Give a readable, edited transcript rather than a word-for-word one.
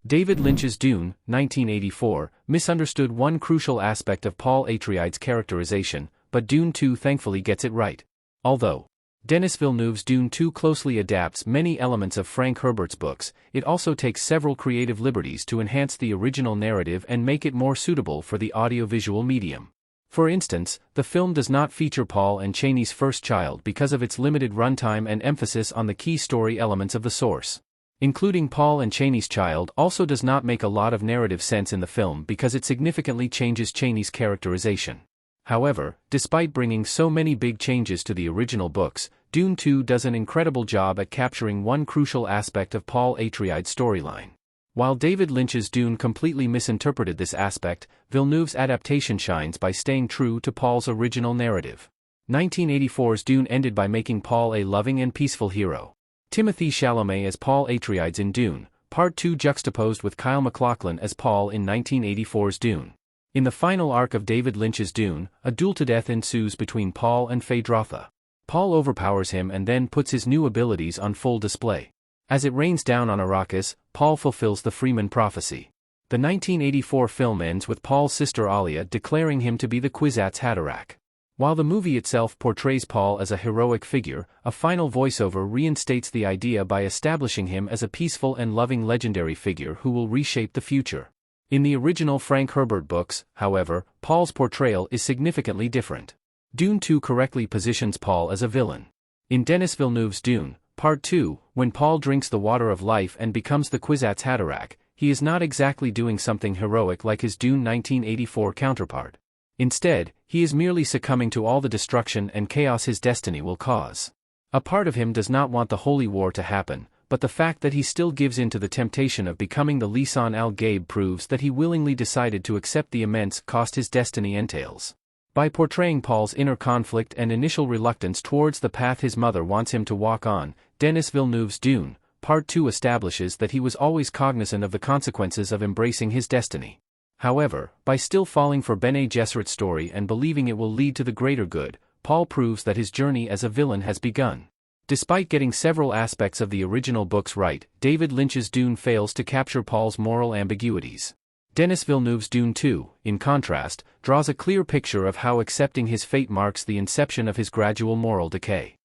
David Lynch's Dune, 1984, misunderstood one crucial aspect of Paul Atreides' characterization, but Dune 2 thankfully gets it right. Although Denis Villeneuve's Dune 2 closely adapts many elements of Frank Herbert's books, it also takes several creative liberties to enhance the original narrative and make it more suitable for the audiovisual medium. For instance, the film does not feature Paul and Chani's first child because of its limited runtime and emphasis on the key story elements of the source. Including Paul and Chani's child also does not make a lot of narrative sense in the film because it significantly changes Chani's characterization. However, despite bringing so many big changes to the original books, Dune 2 does an incredible job at capturing one crucial aspect of Paul Atreides' storyline. While David Lynch's Dune completely misinterpreted this aspect, Villeneuve's adaptation shines by staying true to Paul's original narrative. 1984's Dune ended by making Paul a loving and peaceful hero. Timothée Chalamet as Paul Atreides in Dune, Part 2 juxtaposed with Kyle MacLachlan as Paul in 1984's Dune. In the final arc of David Lynch's Dune, a duel-to-death ensues between Paul and Phaedrotha. Paul overpowers him and then puts his new abilities on full display. As it rains down on Arrakis, Paul fulfills the Freeman prophecy. The 1984 film ends with Paul's sister Alia declaring him to be the Kwisatz Haderach. While the movie itself portrays Paul as a heroic figure, a final voiceover reinstates the idea by establishing him as a peaceful and loving legendary figure who will reshape the future. In the original Frank Herbert books, however, Paul's portrayal is significantly different. Dune 2 correctly positions Paul as a villain. In Denis Villeneuve's Dune, Part 2, when Paul drinks the water of life and becomes the Kwisatz Haderach, he is not exactly doing something heroic like his Dune 1984 counterpart. Instead, he is merely succumbing to all the destruction and chaos his destiny will cause. A part of him does not want the Holy War to happen, but the fact that he still gives in to the temptation of becoming the Lisan al-Gaib proves that he willingly decided to accept the immense cost his destiny entails. By portraying Paul's inner conflict and initial reluctance towards the path his mother wants him to walk on, Denis Villeneuve's Dune, Part 2 establishes that he was always cognizant of the consequences of embracing his destiny. However, by still falling for Bene Gesserit's story and believing it will lead to the greater good, Paul proves that his journey as a villain has begun. Despite getting several aspects of the original books right, David Lynch's Dune fails to capture Paul's moral ambiguities. Denis Villeneuve's Dune 2, in contrast, draws a clear picture of how accepting his fate marks the inception of his gradual moral decay.